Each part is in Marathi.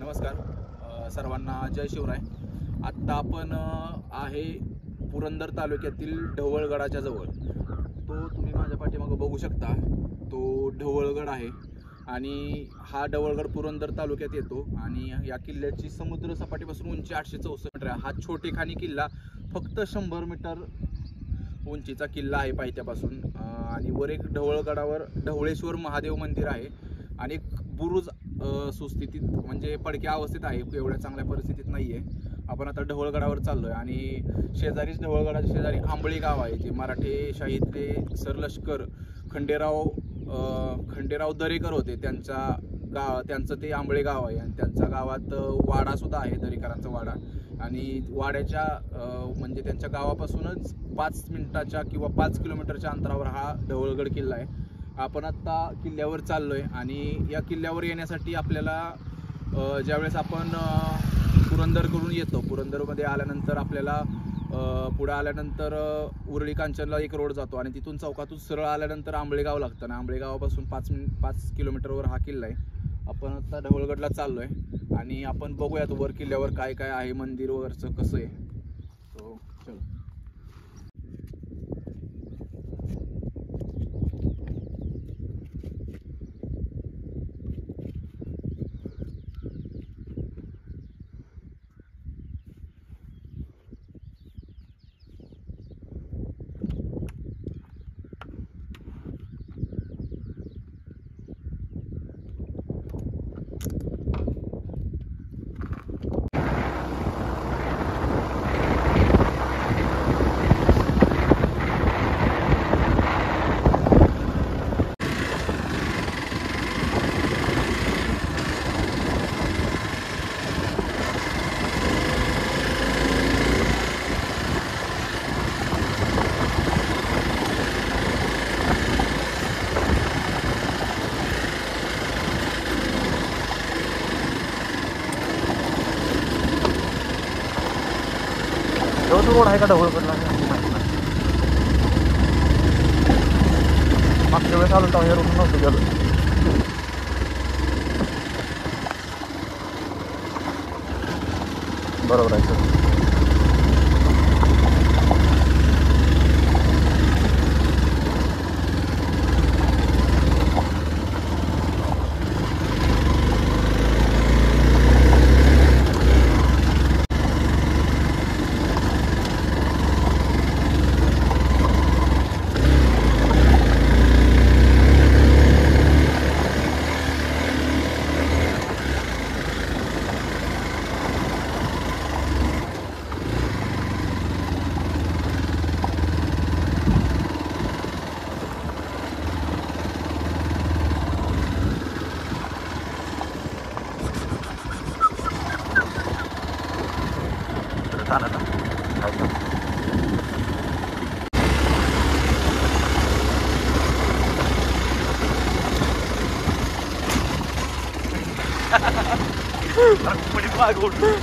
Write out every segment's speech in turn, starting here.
नमस्कार सर्वांना, जय शिवराय। आत्ता आपण आहे पुरंदर तालुक्यातील ढवळगडाच्या जवळ। तो तुम्ही माझ्या पाठीमागे बघू शकता, तो ढवळगड आहे आणि हा ढवळगड पुरंदर तालुक्यात येतो आणि या किल्ल्याची समुद्र सपाटीपासून उंची 864 मीटर आहे। हा छोटेखानी किल्ला फक्त 100 मीटर उंचीचा किल्ला आहे पायथ्यापासून। आणि वर एक ढवळगडावर ढवळेश्वर महादेव मंदिर आहे आणि एक बुरुज सुस्थितीत म्हणजे पडक्या अवस्थेत आहे, एवढ्या चांगल्या परिस्थितीत नाही आहे। आपण आता ढवळगडावर चाललोय आणि शेजारीच ढवळगडाच्या शेजारी आंबळी गाव आहे, जे मराठे शाहीतले सरलष्कर खंडेराव दरेकर होते, त्यांचं ते आंबळे गाव आहे आणि त्यांच्या गावात वाडा सुद्धा आहे, दरेकरांचा वाडा। आणि वाड्याच्या म्हणजे त्यांच्या गावापासूनच 5 मिनिटाच्या किंवा 5 किलोमीटरच्या अंतरावर हा ढवळगड किल्ला आहे। आपण आता किल्ल्यावर चाललोय आणि या किल्ल्यावर येण्यासाठी आपल्याला ज्यावेळेस आपण पुरंदरकडून येतो, पुरंदरमध्ये आल्यानंतर आपल्याला पुढे आल्यानंतर उरळी कांचनला एक रोड जातो आणि तिथून चौकातून सरळ आल्यानंतर आंबळेगाव लागतं ना, आंबळेगावापासून 5 किलोमीटरवर हा किल्ला आहे। आपण आता ढवळगडला चाललोय आणि आपण बघूयात वर किल्ल्यावर काय काय आहे, मंदिर वगैरेचं कसं आहे। तो चलो रोड आहे का ढवळगडला? मागच्या वेळेस आलो तेव्हा हे रोड नव्हतं गेलो। बरोबर आहे सर।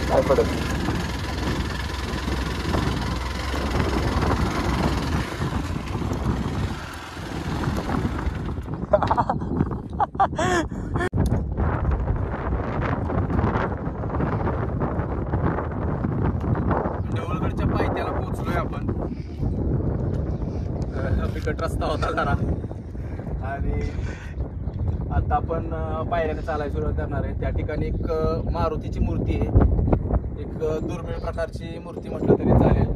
काय पडत ढवळगडच्या पायथ्याला पोहोचलोय आपण। बिकट रस्ता होता जरा आणि आता आपण पायऱ्याने चालायला सुरुवात करणार आहे। त्या ठिकाणी एक मारुतीची मूर्ती आहे, एक दुर्मिळ प्रकारची मूर्ती म्हटलं तरी चालेल।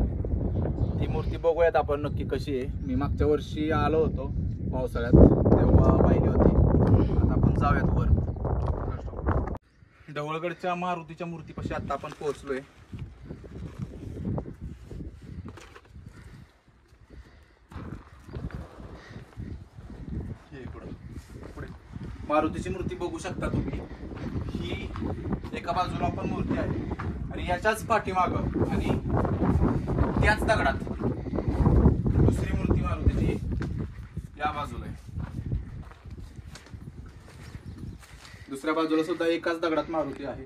ती मूर्ती बघूयात आपण नक्की कशी आहे। मी मागच्या वर्षी आलो होतो पावसाळ्यात, तेव्हा पाहिली होती। आता आपण जाऊयात वर। ढवळगडच्या मारुतीच्या मूर्तीपाशी आता आपण पोहोचलोय। मारुतीची मूर्ती बघू शकता तुम्ही, ही एका बाजूला पण मूर्ती आहे आणि याच्याच पाठीमागं आणि त्याच दगडात दुसरी मूर्ती मारुतीची या बाजूला आहे। दुसऱ्या बाजूला सुद्धा एकाच दगडात मारुती आहे,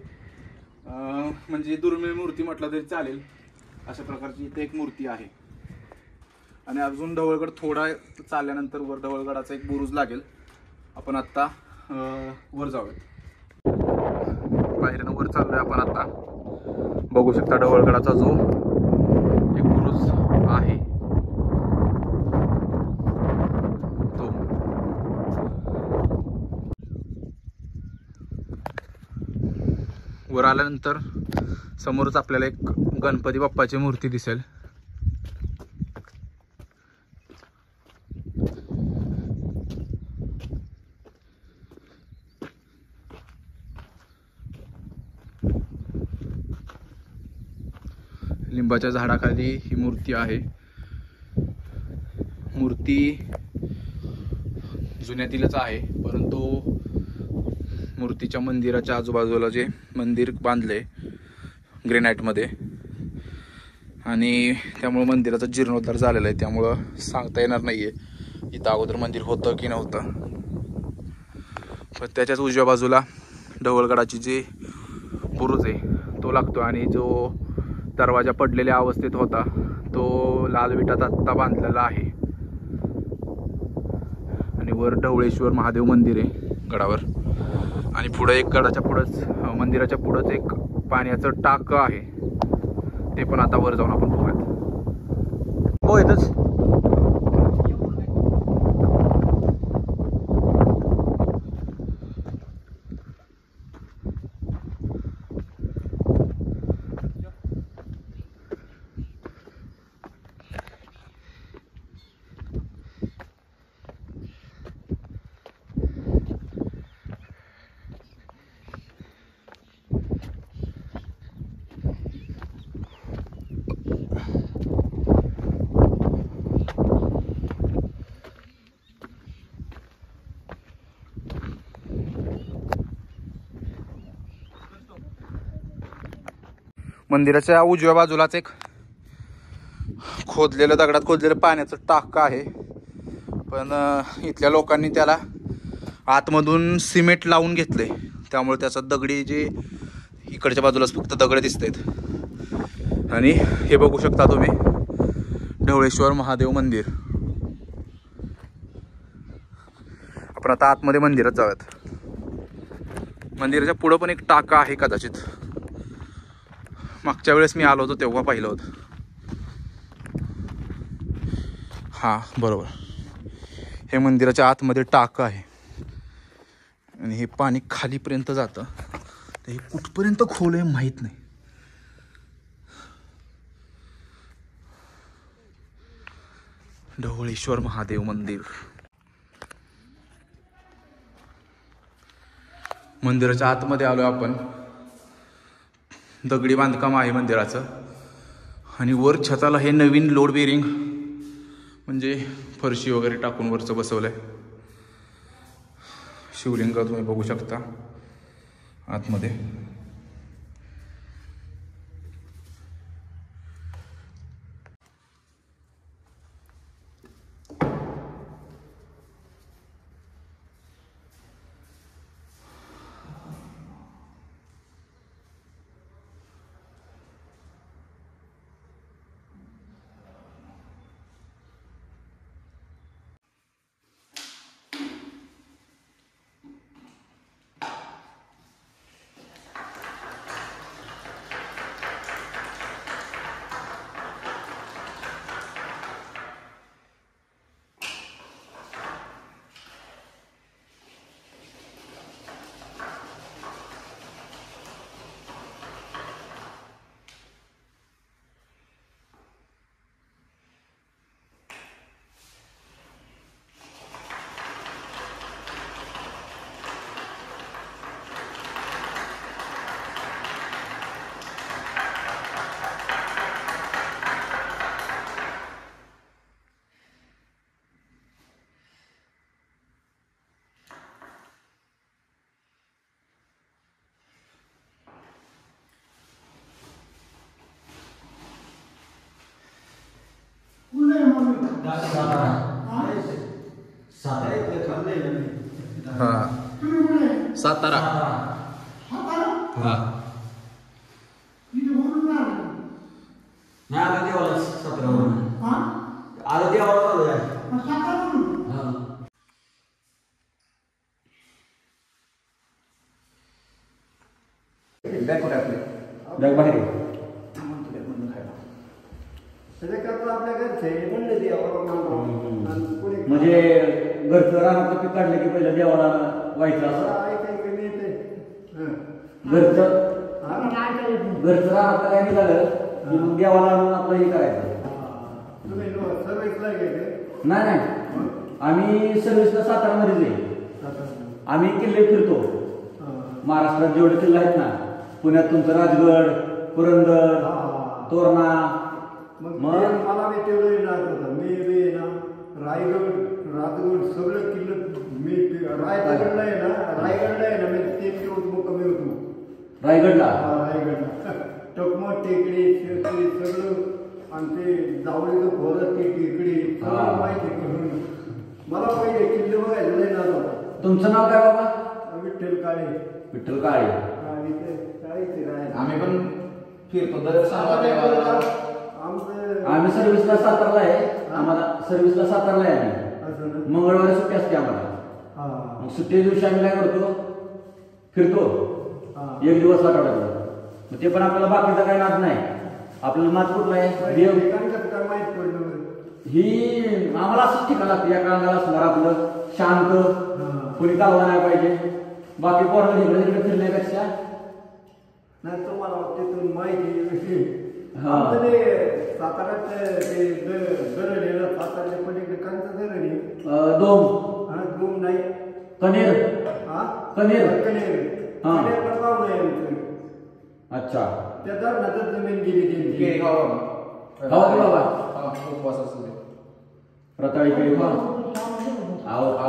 म्हणजे दुर्मिळ मूर्ती म्हटलं तरी चालेल, अशा प्रकारची इथे एक मूर्ती आहे। आणि अजून ढवळगड थोडा चालल्यानंतर वर ढवळगडाचा एक बुरुज लागेल। आपण आता वर जाऊयात। पायरीनं वर चाललोय आपण आता. बघू शकता ढवळगडाचा जो एक बुरुज आहे तो. वर आल्यानंतर समोरच आपल्याला एक गणपती बाप्पाची मूर्ती दिसेल. लिंबाच्या झाडाखाली ही मूर्ती आहे. मूर्ती जुन्यातीलच आहे, परंतु मूर्तीच्या मंदिराच्या आजूबाजूला जे मंदिर बांधले ग्रेनाइटमध्ये आणि त्यामुळे मंदिराचा जीर्णोद्धार झालेला आहे. त्यामुळं सांगता येणार नाहीये इथं अगोदर मंदिर होतं की नव्हतं. पण त्याच्याच उजव्या बाजूला ढवळगडाची जी बुरुज आहे तो लागतो आणि जो दरवाजा पडलेल्या अवस्थेत होता तो लाल विटात आत्ता बांधलेला आहे. आणि वर ढवळेश्वर महादेव मंदिर आहे गडावर. आणि पुढे एक गडाच्या पुढंच मंदिराच्या पुढंच एक पाण्याचं टाक आहे. ते पण आता वर जाऊन आपण बघूयात. हो इथंच. मंदिराच्या उजव्या बाजूलाच एक दगडात खोदलेलं पाण्याचं टाक आहे. पण इथल्या लोकांनी त्याला आतमधून सिमेंट लावून घेतले, त्यामुळे त्याचा दगडी जे इकडच्या बाजूलाच फक्त दगड दिसत आहेत. आणि हे बघू शकता तुम्ही ढवळेश्वर महादेव मंदिर. आपण आता आतमध्ये मंदिरात जाऊयात. मंदिराच्या पुढं पण एक टाका आहे, कदाचित मागच्या वेळेस मी आलो होतो तेव्हा पाहिलं होतं. हां बरोबर, हे मंदिराच्या आतमध्ये टाकं आहे आणि हे पाणी खालीपर्यंत जातं. तर हे कुठपर्यंत खोल आहे माहीत नाही. ढवळेश्वर महादेव मंदिर. मंदिराच्या आतमध्ये आलो आपण. दगडी बांधकाम आहे मंदिराचं आणि वर छताला हे नवीन लोड बेरिंग म्हणजे फरशी वगैरे टाकून वरचं बसवलंय. शिवलिंग तुम्ही बघू शकता आतमध्ये. सातारा. बॅग कुठे आपली बॅग बाहेर आहे. आपल्या घरचे म्हणले म्हणजे घरचं रानाचं पीक काढलं की पहिलं देवाला व्हायचं असं घरचं रानात काय निघालं की मग देवाला आणून आपलं हे करायचं. तुम्ही सर्व्हिसला गेले? नाही आम्ही सर्व्हिसला सातारामध्येच आहे. आम्ही किल्ले फिरतो महाराष्ट्रात जेवढे किल्ले आहेत ना, पुण्यात तुमचं राजगड, पुरंदर, तोरणा. मग मला मी तेवढं लागत होतं. मी बी ना राजगड सगळं किल्ले मी रायगडला आहे ना मी ते कमी होतो. रायगडला टकमट टेकडी शेती सगळं आणि ते जावळीचं खोरं ते टेकडी सगळं माहिती करून मला पहिले किल्ले बघायचं नाही ना होता. तुमचं नाव काय बाबा? विठ्ठल काळे. विठ्ठल काळे. आम्ही पण फिरतो आम्ही सर्व्हिसला सातारला आहे. आम्हाला सर्व्हिसला सातारला आहे आम्ही. मंगळवारी सुट्टी असते आम्हाला. मग सुट्टी दिवशी आम्ही काय करतो, फिरतो एक दिवस आठवड्याला. मग ते पण आपल्याला बाकीचा काही नाद नाही. आपल्याला नाद कुठला आहे देव. ही आम्हाला असंच ठिकाण लागतं. या काळाला असणार आपलं शांत, कोणी कालवा नाही पाहिजे. बाकी पोरांना इकडे तिकडे फिरण्यापेक्षा नाही तुम्हाला तिथून माहिती साताऱ्यात ते दरड साताऱ्याच्या पलीकडे कांचं दरड दोम नाही कनेर कनेरला पाहुणं आहे आमचं. अच्छा. त्या धरणातच जमीन गेली त्यांची. रताळी केळी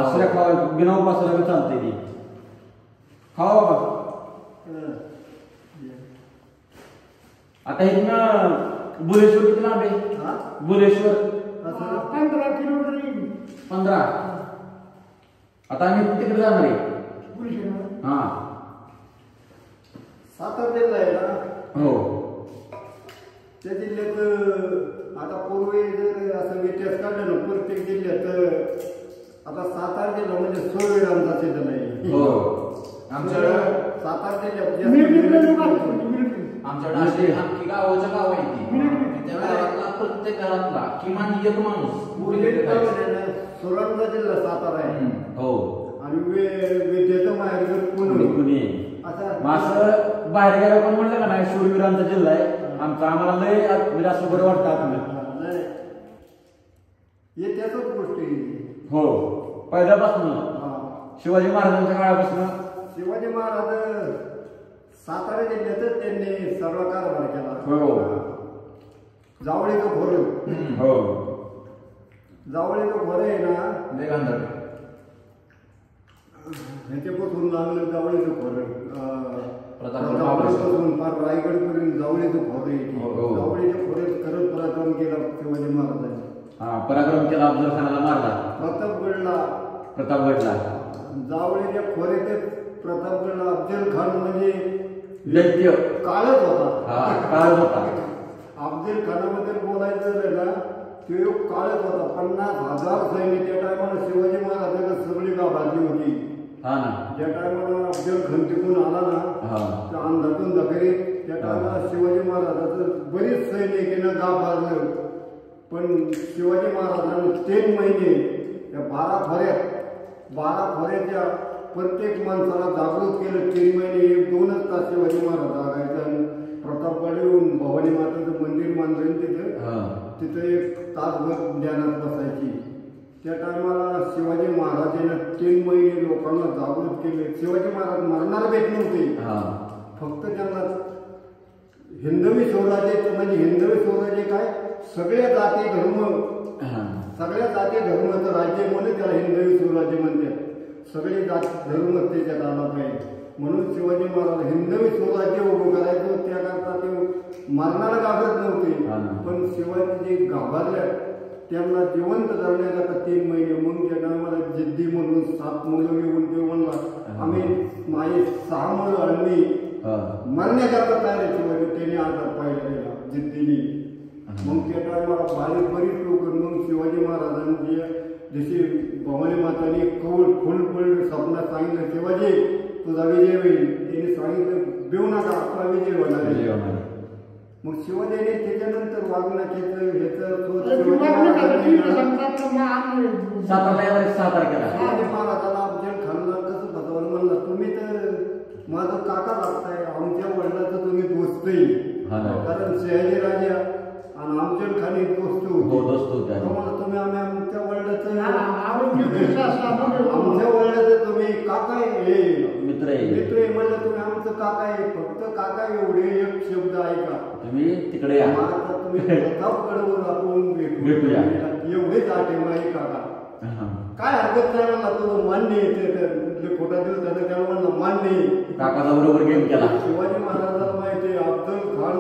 असल्या खावा बिना उपासाला चालते ती. खावा बाबा. आता इथनं बुलेश्वर किती लांब आहे? बुलेश्वर 15 किलोमीटर. 15. आता आम्ही तिकडे जाणार आहे. हा सातारा जिल्हा आहे ना. हो. त्या जिल्ह्यात आता पूर्वी जर असं इतिहास काढला ना प्रत्येक जिल्ह्यात आता सातारा जिल्हा म्हणजे सोयरांचा जिल्हा नाही. हो. आमच्याकडे सातारा जिल्ह्यात आमच्याकडे आणखी गावाच्या गाव आहे ती. त्या गावातला प्रत्येक घरातला किमान एक माणूस सोलांचा जिल्हा सातारा आहे. हो. आणि विद्येचं माहेर पुणे. असं बाहेर गेलं पण म्हणलं का नाही शूरवीरांचा जिल्हा आहे आमचा. आम्हाला लय म्हणजे असं बरं वाटतं आपल्याला. हे त्याच गोष्टी. हो. पहिल्यापासून शिवाजी महाराजांच्या काळापासून शिवाजी महाराज सातारा जिल्ह्यातच त्यांनी सर्व कारभार केला. हो. जावळीचं खोरं. हो. जावळीचं खोरं आहे ना ह्याच्यापासून लागलं जावळीचं खोरं. प्रतापगडापासून फार रायगडपर्यंत जावळीचं खोरं आहे. जावळीच्या खोऱ्यात खरंच पराक्रम केला शिवाजी महाराजांनी. पराक्रम केला. अफजल खानाला मारला. प्रतापगडला जावळीच्या खोऱ्यात प्रतापगडला अफजल खान म्हणजे दैत्य काळच होता. अफजल खानाबद्दल बोलायचं झालं ना तो काळच होता. 50,000 सैन्य त्या टायमाला शिवाजी महाराजांना सगळी गाभारली होती. ज्या टायमाला अफजल खान तिकून आला ना त्या अंधातून दखरी त्या टायमाला शिवाजी महाराजाचं बरीच सैनिकांना गाभारलं. पण शिवाजी महाराजांनी 3 महिने त्या 12 खोऱ्याच्या प्रत्येक माणसाला जागृत केलं. 3 महिने 1-2च तास शिवाजी महाराज जागायचं. प्रतापगड येऊन भवानी मातेचं मंदिर बांधलं तिथं 1 तासभर ध्यानात बसायची. त्या टायमाला शिवाजी महाराजांना 3 महिने लोकांना जागृत केले. शिवाजी महाराज मरणार भेट नव्हते. फक्त त्यांना हिंदवी स्वराज्य म्हणजे हिंदवी स्वराज्य काय सगळ्या जाती धर्माचं राज्य म्हणून त्याला हिंदवी स्वराज्य म्हणतात. सगळे जाती धर्म त्याच्यात आला पाहिजे म्हणून शिवाजी महाराज हिंदवी स्वराज्य उभं करायचं. त्याकरता ते मरणाला घाबरत नव्हते. पण शिवाजी जे घाबरल्या त्यांना जिवंत करण्याकरता 3 महिने. मग त्या टायमाला जिद्दी म्हणून 7 मुलं घेऊन ते म्हणला आम्ही माझे 6 मुलं आणली मरण्याकरता तयार आहे. शिवाजी त्याने आधार पाहिला गेला जिद्दीने. मग त्या टायमाला बरीच लोक मग शिवाजी महाराजांची जशी भवानी माताने फुल स्वप्नात सांगितलं शिवाजी तुझा विजय होईल. त्यांनी सांगितलं बेऊ नका आपला विजय होणार आहे. मग शिवाजीने त्याच्यानंतर वागण्याचं शिवाजी महाराजाला अफजल खानला कसं फसवलं म्हणलं, तुम्ही तर माझं काका लागताय, आमच्या वडिलाचं तुम्ही दोस्तही, कारण शहाजी राजा आणि अफजल खान एक दोस्त होते. तुम्हाला तुम्ही आम्ही आमच्या वडिलाचं तुम्ही काका हे मित्र आहे म्हणलं, तुम्ही आमचं काका आहे, फक्त काका एवढे एक शब्द ऐका, तुम्ही तिकडे तुम्ही प्रतापगडवर आपण भेटूया एवढेच आठे माही काका. काय हरकत नाही म्हणला, तो मान्य आहे, खोटा दिवस त्यानं त्याला म्हणलं मान्य आहे. काकाचा बरोबर गेम केला. शिवाजी महाराजाला माहिती आहे अफजल खान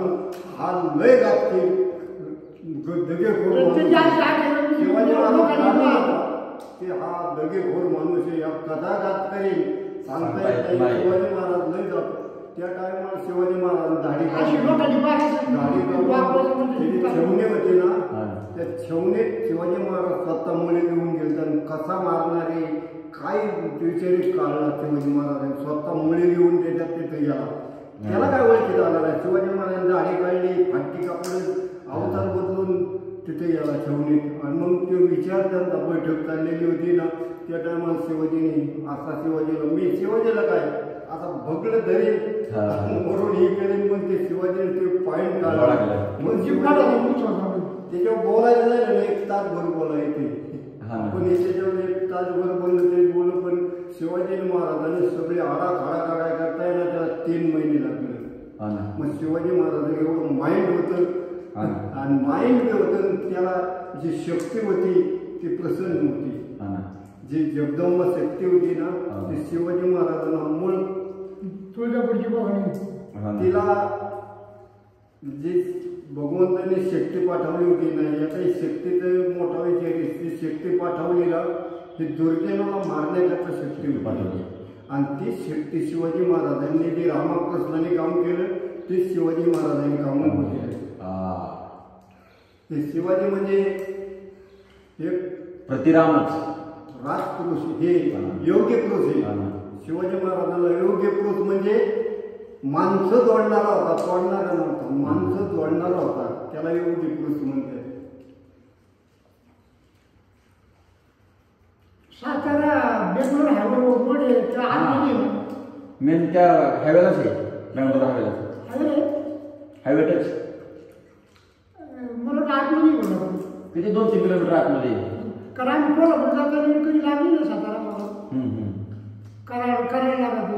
हा लय गाजते शिवाजी महाराज ते हा दगेखोर माणूस आहे, कथा घात करेल सांगता येत नाही. शिवाजी महाराज लय जातो त्या टायमाला शिवाजी महाराज दाढी छेवणे होते ना, त्या छेवणीत शिवाजी महाराज स्वतः मुळे घेऊन गेले. कसा मारणारे काय विचारी काढला शिवाजी महाराजांनी, स्वतः मुळे घेऊन त्याच्यात तिथे गेला. त्याला काय ओळखी झाला नाही. शिवाजी महाराजांनी दाढी काढली, फाटकी कापड अवतार बदलून तिथे गेला छेवणीत. आणि मग तो विचार त्यांचा बैठक चाललेली होती ना, त्या टायमाला शिवाजीने असा शिवाजीला मी शिवाजीला काय आता भगलं धरेल म्हणून हे करेन. मग ते शिवाजीने ते पॉईंट काढला. त्याच्यावर बोलायचं नाही ना, एक तासभर बोलायचे पण याच्यावर एक तासभर बोललं ते बोललं. पण शिवाजी महाराजांनी सगळे आराखडा काढाय करताय ना, त्याला 3 महिने लागले. मग शिवाजी महाराज एवढं माइंड होतं आणि माइंड बी होतं, त्याला जी शक्ती होती ती प्रसन्न होती. जी जगदंबा शक्ती होती ना, ती शिवाजी महाराजांना मूळ तिला जी भगवंतांनी शक्ती पाठवली होती ना, याचा शक्तीचं मोठा विचार आहे. ती शक्ती पाठवली ना, ती दुर्जनाला मारण्याकरता शक्ती पाठवली. आणि ती शक्ती शिवाजी महाराजांनी जे रामकृष्णाने काम केलं ते शिवाजी महाराजांनी काम केलं. ते शिवाजी म्हणजे एक प्रतिरामच राजपुरुष, हे योग्य पुरुष आहे. शिवाजी महाराजांना योग्य पुरुष म्हणजे माणसं जोडणारा होता, तोडणारा नव्हता, माणसं जोडणारा होता, त्याला योग्य पुरुष म्हणतात. सातारा बेंगलोर हायवे मेन त्या हायवेलाच आहे, बेंगलोर हायवे टच मला आतमध्ये किती 2-3 किलोमीटर आतमध्ये. कारण आम्ही कोल्हापूर जाताना कधी लागली ना सातारा मला करायला लागत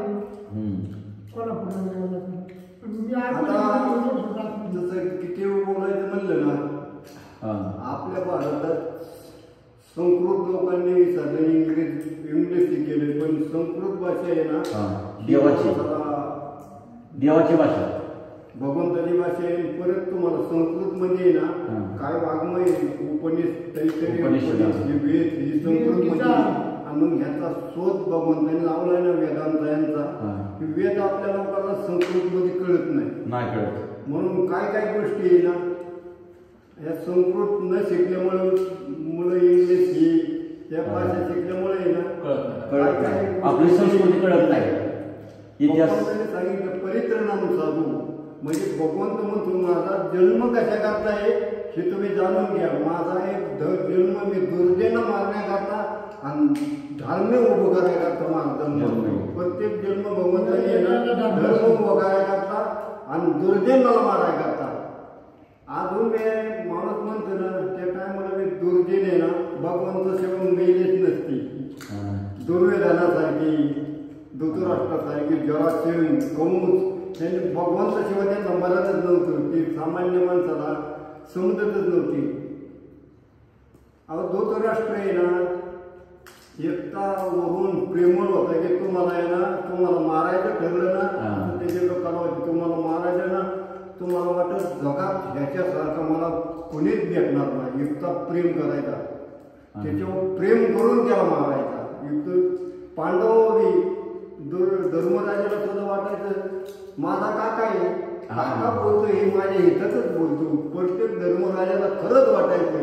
कोल्हापूरला. जसं किती बोलायचं म्हणलं ना, आपल्या भारतात संस्कृत लोकांनी विचारलं, इंग्लिश केले, पण संस्कृत भाषा आहे ना देवाची भाषा, भगवंताची भाषा आहे. परत तुम्हाला संस्कृत मध्ये ना काय वाङ्मय उपनिषद वेद ही संस्कृत मध्ये. आणि मग ह्याचा शोध भगवंतांनी लावलाय ना वेदांचा यांचा, वेद आपल्या लोकांना संस्कृत मध्ये कळत नाही. म्हणून काय काय गोष्टी आहे ना, या संस्कृत न शिकल्यामुळे मुलं इंग्लिश ही त्या भाषा शिकल्यामुळे ना आपली संस्कृती कळत नाही. सांगितलं परित्रणाम साधू म्हणजे भगवंत म्हणतो माझा जन्म कशा करता आहे हे तुम्ही जाणून घ्या. माझा एक जन्म मी दुर्जन मारण्याकरता आणि धर्म उभं करायकरता माझा जन्म. प्रत्येक जन्म भगवंताने धर्म उभं करायकरता आणि दुर्जनाला मारायकरता. अजून मी माणूस म्हणतो ना, त्या टायमाला मी दुर्जन आहे ना, भगवंत सेवन मेलेच नसती. दुर्योधनासारखी, धृतराष्ट्रासारखी, जरासेन, कंस त्यांनी भगवंताशिवाय त्यांना मराठच नव्हतं. ती सामान्य माणसाला समजतच नव्हती. अहो धृतराष्ट्र आहे ना, एकटा वरून प्रेमळ होता की तुम्हाला आहे ना, तुम्हाला मारायचं ठरलं ना, त्याच्या लोकांना वाटतं तुम्हाला मारायचं ना, तुम्हाला वाटत जगात ह्याच्यासारखं मला कोणीच भेटणार नाही. इतका प्रेम करायचा, त्याच्यावर प्रेम करून त्याला मारायचा. इतकं पांडव धर्मराजाला सुद्धा वाटायचं माझा काका आहे, काका बोलतो हे माझ्या हितातच बोलतो. प्रत्येक धर्मराजाला खरंच वाटायचं.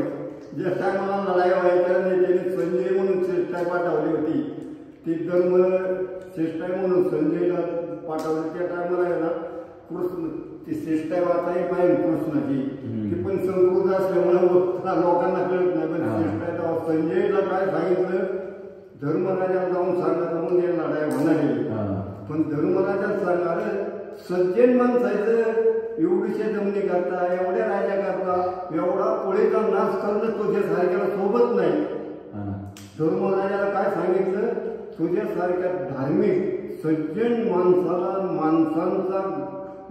ज्या टायमाला लढाई व्हायच्या नाही, त्याने संजय म्हणून चेष्टा पाठवली होती. ती धर्म श्रेष्ठाई म्हणून संजयला पाठवलं. त्या टायमाला आहे ना कृष्ण ती श्रेष्ठाई वाचाही पाहिजे कृष्णाची, ती पण संस्कृत असल्यामुळे लोकांना कळत नाही. पण श्रेष्ठाई तेव्हा संजयला काय सांगितलं, धर्मराजाला जाऊन सांगा म्हणजे लढाई होणार आहे. पण धर्मराजाला सांगा अरे सज्जन माणसाचं एवढीशे जमनी करता, एवढ्या राजा करता, एवढा कोळीचा नाश करणं तुझ्यासारख्याला सोबत नाही. धर्मराजाला काय सांगितलं, तुझ्यासारख्या धार्मिक सज्जन माणसांचा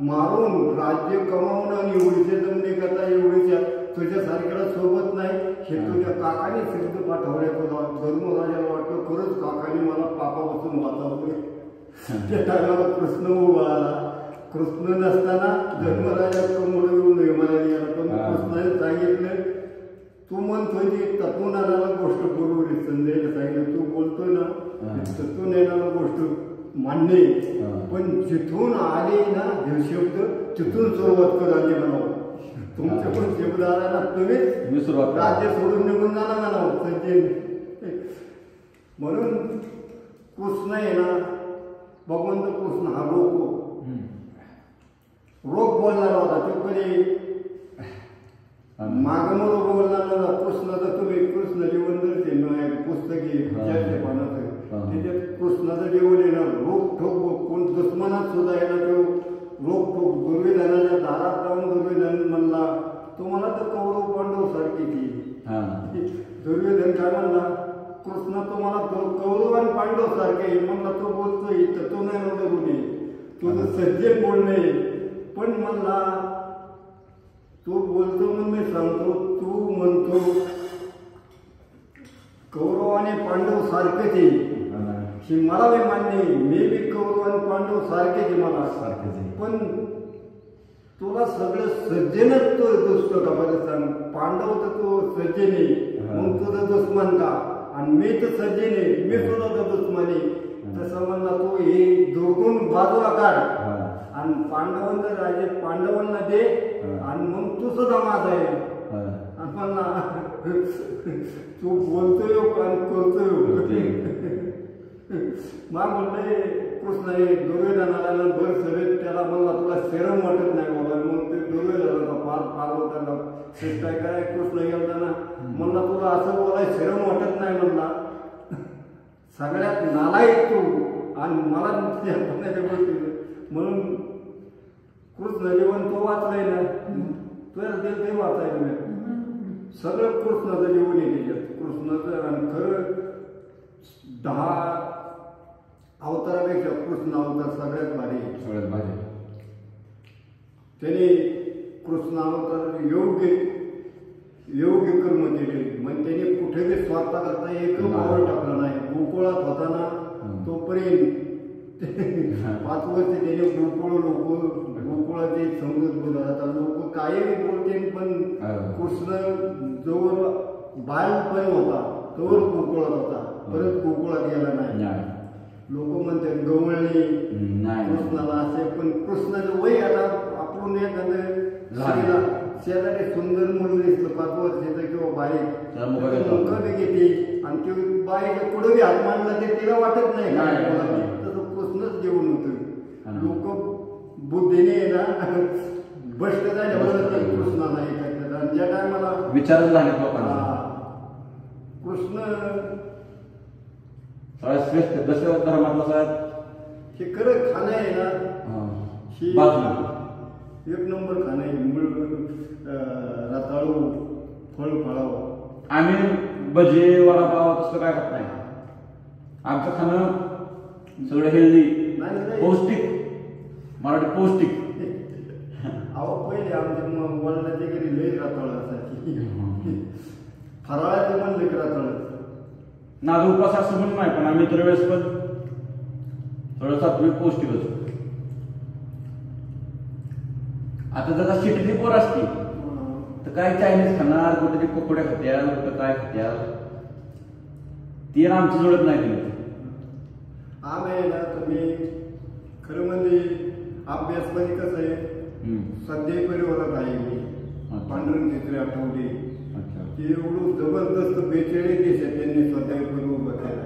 मारून राज्य कमावणं आणि एवढीशे जमनी करता, एवढीच्या तुझ्यासारख्याला सोबत नाही. हे तुझ्या काकाने शब्द पाठवले तुला. धर्मराजाला वाटलं खरंच काकाने मला पापापासून वाचवले. त्या टायमाला कृष्ण उभा आला. कृष्ण नसताना धर्मराजा मोठं येऊन नये मला गेला. पण कृष्णाने सांगितलं तू म्हणतोय ती तत्वून आणायला गोष्ट बरोबर आहे. संजयला सांगितलं तू बोलतोय ना तत्वून येणारा गोष्ट मान्य आहे, पण जिथून आले ना हे शब्द तिथून सुरुवात करायची म्हणावं. तुमच्या पण शब्द आला ना तुम्हीच राज्य सोडून निघून जाणार म्हणावं सज्जन. म्हणून कृष्ण आहे ना भगवंत कृष्ण हा रोग बोलणारा होता. तो कधी मागमरो बोलणारा होता. कृष्णाचं तुम्ही कृष्ण जीवन दर्शन पुस्तकी पानाचं त्याच्यात कृष्णाचं जीवन येणार रोग ठोक कोण दुश्मनात सुद्धा येणार तो रोग ठोक. दुर्योधनाच्या दारात जाऊन दुर्योधन म्हणला तुम्हाला तर कौरव पांडव सारखी ती. दुर्योधन काय म्हणला कृष्ण तुम्हाला कौरव आणि पांडव सारखे म्हणला. तो बोलतोय तर तो नाही नव्हतं बोलणे तुझं सज्जन बोलणे. पण म्हणला तू बोलतो म्हणून मी सांगतो, तू म्हणतो कौरव आणि पांडव सारखेच ही मला बी मान्य. मी बी कौरव आणि पांडव सारखेच मला सारखेच. पण तुला सगळं सज्जनच तो दुष्ट का बरं सांग. पांडव तर तो सज्जने मग तुझं दुश्मन का, आणि मी तर सज्जने मी सुद्धा तर दुश्मनी. तसं म्हणला तू हे दोघून बाजूला काढ आणि पांडवांना राजे पांडवांना दे आणि मग तू सुद्धा माझा आहे. आपण तू बोलतोय आणि करतोय. मला म्हणलंय कृष्ण हे दुर्योधनाला भर सभेत त्याला म्हणला तुला शरम वाटत नाही बाबा. मग ते दुर्योधनाचा फार होताना श्रेष्ठाय काय कृष्ण गेलताना म्हणला तुला असं बोलाय शरम वाटत नाही म्हणला. सगळ्यात नालायक तू आणि मला त्या गोष्टी. म्हणून कृष्ण जीवन तो वाचलाय ना तुला ते वाचायला मिळेल. सगळं कृष्णाचं जीवन आहे त्याच्यात. कृष्णाचं आणि खरं 10 अवतारापेक्षा कृष्ण अवतार सगळ्यात भारी. त्याने कृष्ण अवतार योग्य कर्म केले. म्हणजे त्याने कुठेही स्वार्थ करता एक पाऊल टाकलं नाही. गोकुळात होताना तोपर्यंत 5 वर्ष त्याने गोकुळाचे समृद्ध बोलत लोक काही बोलते. पण कृष्ण जोवर बालपण होता तोवर गोकुळात होता, परत गोकुळात गेला नाही. लोक म्हणतात गवळणी कृष्णाला असे. पण कृष्णाचं वय आता आपण एखादं शेजारी सुंदर मुलं दिसलं 5 वर्षाचं किंवा बाई मुख घेते आणि ते बाईच्या पुढे बी हात मांडला ते तिला वाटत नाही. तसं कृष्णच जेवण होतं. लोक बुद्धीने ना भ्रष्ट झाल्यावर कृष्णाला हे करतात. आणि ज्या टायमाला विचार झाले कृष्ण श्रेष्ठ दशरथ धर्मातला हे खरं खाणं आहे ना ही एक नंबर खाणं आहे. मूळ रताळू फळ फळावं. आम्ही भजी वडापाव तसं काय खात नाही. आमचं खाणं सगळं हेल्दी पौष्टिक. मराठी पौष्टिक. अहो पहिले आमच्या वडिलांच्या घरी लई रताळ असायची. फराळाचं म्हणलं की रताळ. नाग उपास असं म्हणून नाही, पण आम्ही इतर वेळेस पण थोडं सात्विक पौष्टिक असतो. आता जर शिटीतली पोर असते तर काय चायनीज खाणार, कुठे पकोड्या खात्याल, कुठं काय खात्याल, ती आमची जुळत नाही. तिने आम्ही ना तुम्ही खरं म्हणजे अभ्यासमध्ये कसं आहे सध्या परिवारात आहे मी पांढरण चित्रे आठवली. ते एवढं जबरदस्त 42 देश आहे त्यांनी स्वतः परिवार बघायला.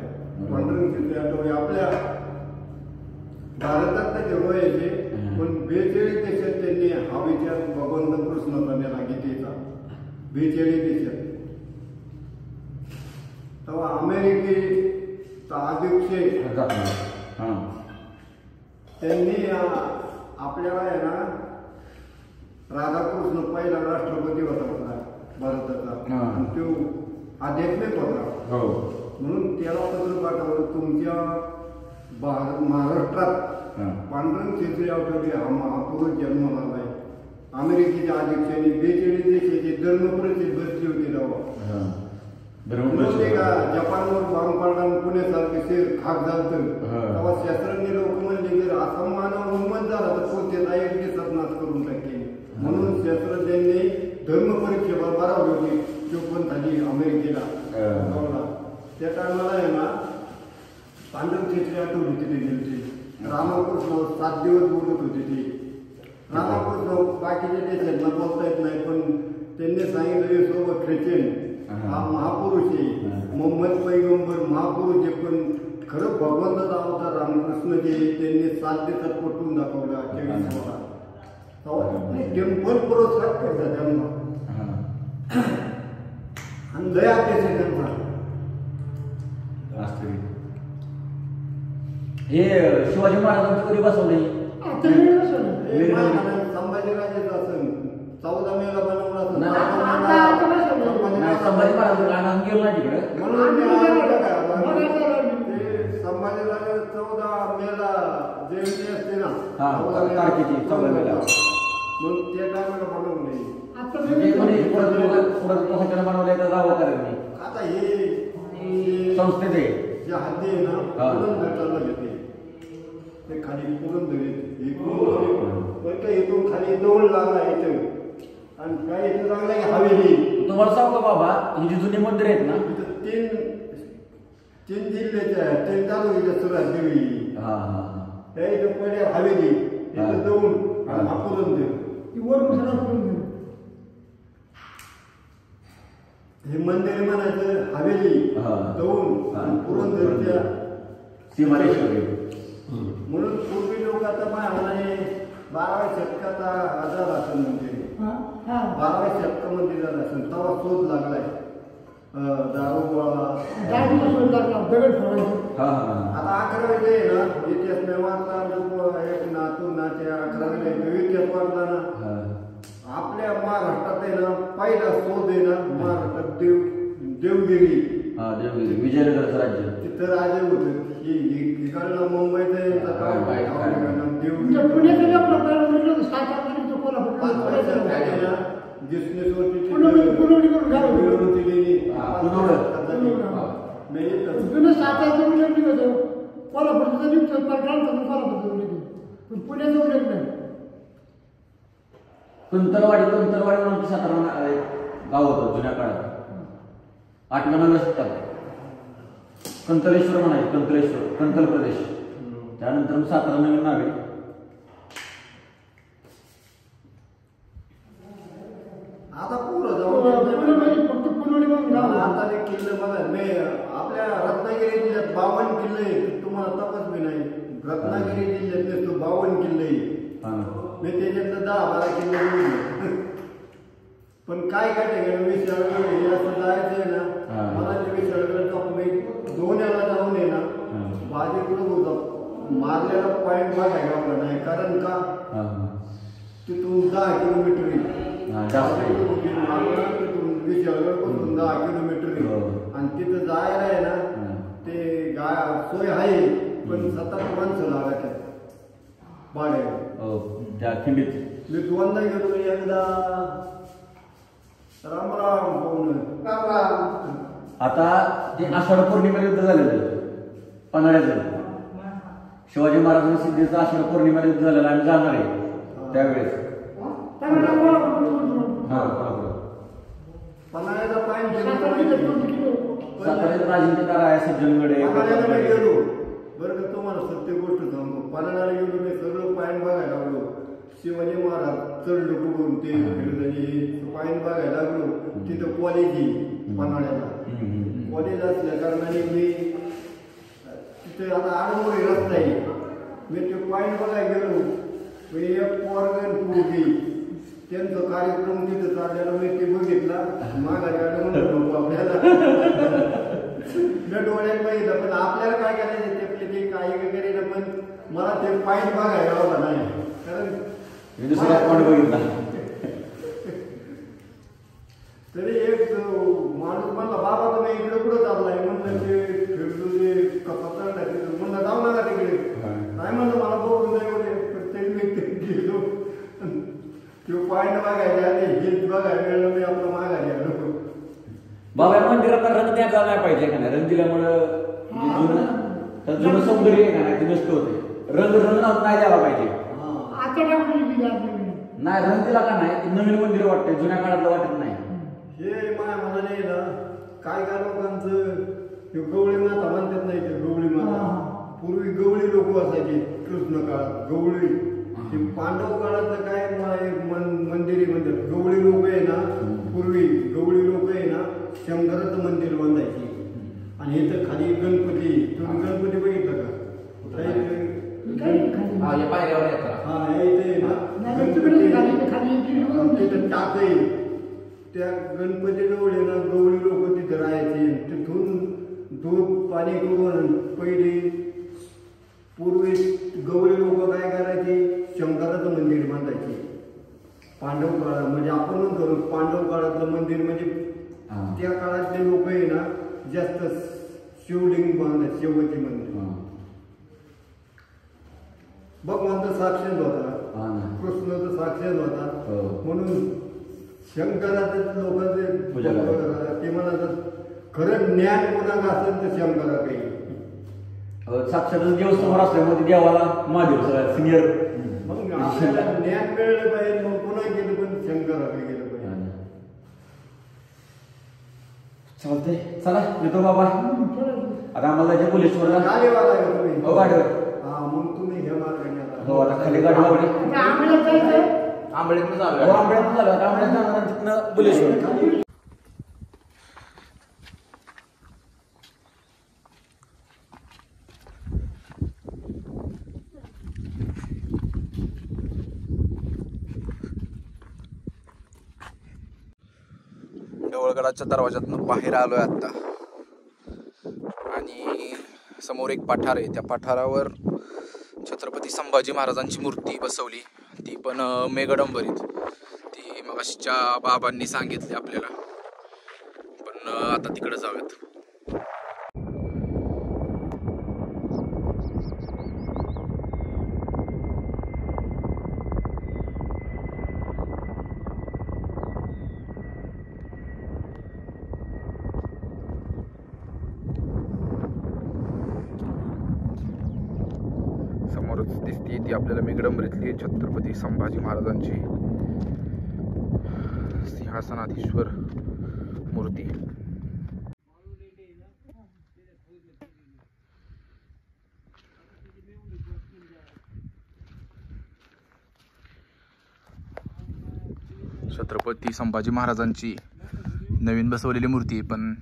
पांडुरंग चित्रे आठवले आपल्या भारतात तर जेव्हा यायचे पण 42 देशात त्यांनी हा विचार भगवंत कृष्णाचा नेला गीतेचा 42 देशात. तेव्हा अमेरिकेचा अध्यक्ष त्यांनी आपल्याला आहे ना राधाकृष्ण पहिला राष्ट्रपती होता आपला भारताचा आणि तो आध्यात्मिक होता म्हणून त्याला पत्र पाठवलं तुमच्या महाराष्ट्रात पांडुरंग चित्रे आठवले हा महापुरुष जन्माला आलाय. अमेरिकेच्या अध्यक्षांनी 42 देशाची धर्मप्रचित बसली होती तेव्हा का जपानवर बॉम्ब पडला पुण्यासारखे शहर खाक झालं तेव्हा शास्त्रज्ञ लोक म्हणले जर असा मानव उन्मत झाला तर कोणत्याचा एक दिवसात नाश करून टाकेल म्हणून शास्त्रज्ञांनी धर्म परीक्षेवर भरावली होती तो पण झाली अमेरिकेला. त्या टायमाला आहे ना पांडुरंग चित्रे आठवली तिथे गेली. रामकृष्ण 7 दिवस बोलत होते ते. रामकृष्ण बाकीच्या देशातला बोलता येत नाही पण त्यांनी सांगितलं सोबत ख्रिश्चन हा महापुरुष आहे मोहम्मद पैगंबर महापुरुष आहे पण खरं भगवंताचा अवतार रामकृष्ण जे त्यांनी 7 दिवसात पटवून दाखवला 24 टेम्पल पुरस्कार करतात त्यांना आणि लय अभ्यास आहे त्यांचा. हे शिवाजी महाराजांची कधी बसवले संभाजीराजेचं असेल 14 मेला बनवला संभाजी महाराज गेलो ना तिकडे संभाजीराजे 14 मेला जयंती असते ना तारखेची 14 मेला मग त्या टायमाला बनवले बनवले तर दावा करेल मी आता हे संस्थेचे जे हद्दी आहे ना पुरंदरला घेते ते खाली पुरंदर इथून खाली दौड लागला इथं आणि काय इथं लागला की हवेली. तुम्हाला सांगू का बाबा ही जी जुनी मंदिर आहेत ना तीन जिल्ह्याच्या 3 तालुक्याच्या सुरुवात देवी त्या इथं पहिले हवेली इथं दौड आणि हा पुरंदर हे मंदिर म्हणायचं हवेली दौंड आणि पुरंदरच्या सीमारेश्वरी म्हणून पूर्वी लोक आता म्हणाले 12व्या शतकाचा आजार असेल म्हणजे 12व्या शतकामध्ये झाला असेल तेव्हा शोध लागलाय दारू गोळा आता 11वी आहे ना इतिहास मी वाचला एक नातू नात्या 11वी इतिहास वाचला ना आपल्या महाराष्ट्रात आहे ना पहिला शोध आहे ना महाराष्ट्रात देवगिरी विजयनगरचं राज्य तिथं राजे होते इकडलं मुंबईचं कुंतलवाडी म्हणून सातारा गाव होतं जुन्या काळात 8व्या-9व्या शतकात कंतलेश्वर म्हणायचे कंतलेश्वर कंतल प्रदेश त्यानंतर सातारा नवीन नावे आता पुरं जाऊन आता ते किल्ले बघा मी आपल्या रत्नागिरी जिल्ह्यात 52 किल्ले तुम्हाला तपास बी नाही. रत्नागिरी जिल्ह्यातले तो 52 किल्ले मी त्याच्यातलं 10-12 किल्ले पण काय काय विशाळगड असं जायचंय ना मला ते विशाळगड मी 2 वेळा जाऊन आहे ना बाजीकडून होता मारलेला पॉईंट बघायला आपला नाही कारण का तिथून 10 किलोमीटर तिथून विशाळगड पासून 10 किलोमीटर आणि तिथं जायला आहे ना ते सोय आहे पण 7 माणसं लागायच्या भाड्या त्या खिंडीत मी 2दा गेलो. एकदा राम राम पाहुणं आता ते आषाढ पौर्णिमेला युद्ध झालेलं पन्हाळ्याचं शिवाजी महाराजांनी सिद्धीचं आषाढ पौर्णिमेला युद्ध झालेलं आम्ही जाणार आहे त्यावेळेस पन्हाळ्याचा पॉईंट साताऱ्यात राजेंद्र आहे सज्जनगड पन्हाळ्याला गेलो बरं का तुम्हाला सत्य गोष्ट सांगतो. पन्हाळ्याला गेलो मी सगळं पॉईंट बघायला लागलो. शिवाजी महाराज चढलो कुठून ते पॉईंट बघायला लागलो. तिथं कॉलेज आहे पन्हाळ्याला कॉलेज असल्या कारणाने मी ते आता आडमोडी रस्ता आहे मी ते पॉईंट बघायला गेलो एक पोरगण पोरगी त्यांचा कार्यक्रम तिथं चाललेला मी ते बघितला माघारी आलं म्हणून आपल्याला मी डोळ्यात बघितलं पण आपल्याला काय करायचं ते काही वगैरे ना पण मला ते पॉईंट बघायला होता नाही कारण दुसरा पॉईंट बघितला तरी एक माणूस म्हणला बाबा तुम्ही इकडे कुठं चाललाय म्हणलं ते फिरतो ते पत्र टाकतो म्हणलं जाऊ नका तिकडे काय म्हणलं मला बघून नाही बोले प्रत्येक मी गेलो तो पॉईंट बघायला आणि हे बघायला मिळलं मी आपलं माघारी आलो बाबा मंदिरात रंग द्यायला नाही पाहिजे का नाही रंग दिल्यामुळं जुनं सौंदर्य आहे का नाही ते नष्ट होते रंग नाही द्यायला पाहिजे नाही रंग दिला का नाही ते नवीन मंदिर वाटते जुन्या काळातलं वाटत नाही हे माया म्हणाले ना काय काय लोकांचं गवळी माता म्हणतात नाही ते गवळी माता पूर्वी गवळी लोक असायचे कृष्ण काळात गवळी ते पांडव काळातलं काय मंदिर म्हणतात गवळी लोक आहे ना पूर्वी गवळी लोक आहे ना शंकराचं मंदिर बांधायची आणि इथं खाली गणपती तुम्ही गणपती बघितलं का तिथं टाक आहे त्या गणपती जवळ आहे ना गवळी लोक तिथे राहायचे तिथून दूध पाणी करून पहिले पूर्वी गवळी लोक काय करायचे शंकराचं मंदिर बांधायचे पांडव काळात म्हणजे आपण म्हणतो पांडव काळातलं मंदिर म्हणजे त्या काळातले लोक आहे ना जास्त शिवलिंग बांधतात शिवाजी मंदिर भगवंत साक्षात होता कृष्णाचा साक्षात होता म्हणून शंकराचे लोकांचे ते म्हणतात खरं ज्ञान कोणाला असेल तर शंकरा काही साक्षात देव समोर असल्यामुळे देवाला महादेव सगळ्यात सिनियर मग आपल्याला ज्ञान मिळलं पाहिजे मग पुन्हा गेलं पण शंकराकडे गेलं पाहिजे चालतंय चला येतो बाबा आता आम्हाला जायचं पोलीसवरला गाडीवाला आहे तुम्ही हो गाडीवर हा मग तुम्ही हे मार्गाने आता हो आता खाली गाडी लावली आंबळ्यातनं झालं हो आंबड्यात झालं आता आंबड्यात जाणार तिथनं पोलीसवर ढवळगडाच्या दरवाजातून बाहेर आलोय आता आणि समोर एक पठार आहे त्या पठारावर छत्रपती संभाजी महाराजांची मूर्ती बसवली ती पण मेघडंबरीत ती मगाशीच्या बाबांनी सांगितली आपल्याला पण आता तिकडे जाऊयात समोरच दिसते ती आपल्याला मेघडंबरीतली छत्रपती संभाजी महाराजांची सिंहासनाधीश्वर मूर्ती छत्रपती संभाजी महाराजांची नवीन बसवलेली मूर्ती पण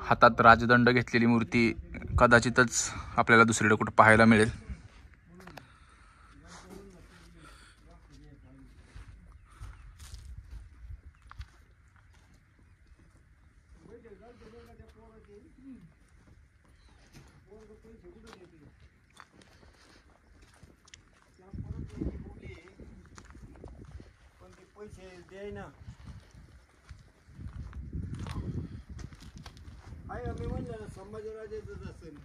हातात राजदंड घेतलेली मूर्ती कदाचितच आपल्याला दुसरीकडे कुठं पाहायला मिळेल पैसे द्याय ना आहे मी म्हणलं ना संभाजीराजेच असेल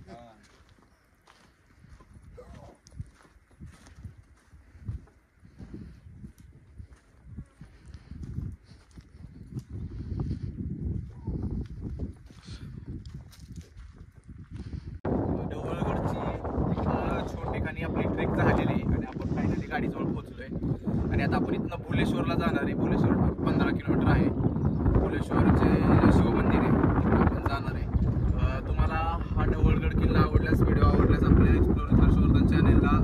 छोटेखानी आपली ट्रेक झालेली आणि आपण फायनली गाडीजवळ पोहोचलोय आणि आता आपण इथनं भुलेश्वरला जाणार आहे भुलेश्वर 15 किलोमीटर आहे भुलेश्वरचे शिवमंदिर आहे तिकडे आपण जाणार आहे तुम्हाला हा ढवळगड किल्ला आवडल्यास व्हिडिओ आवडल्यास आपल्या एक्सप्लोर हर्षवर्धन चॅनेलला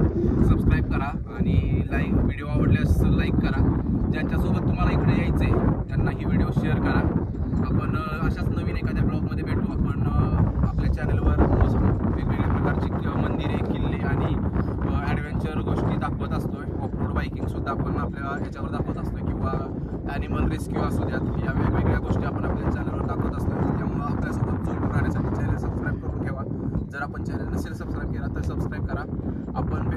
सबस्क्राईब करा आणि व्हिडिओ आवडल्यास लाईक करा ज्यांच्यासोबत तुम्हाला इकडे यायचं आहे त्यांना ही व्हिडिओ शेअर करा आपण अशाच नवीन एखाद्या ब्लॉगमध्ये भेटू आपण आपल्या चॅनलवर वेगवेगळ्या प्रकारचे याच्यावर दाखवत असतो किंवा ॲनिमल रेस्क्यू असू द्यात, या वेगवेगळ्या गोष्टी आपण आपल्या चॅनलवर दाखवत असतो. त्यामुळं आपल्यासोबत जोडून राहण्यासाठी चॅनल सबस्क्राईब करून ठेवा. जर आपण चॅनल नसेल सबस्क्राईब केला तर सबस्क्राईब करा. आपण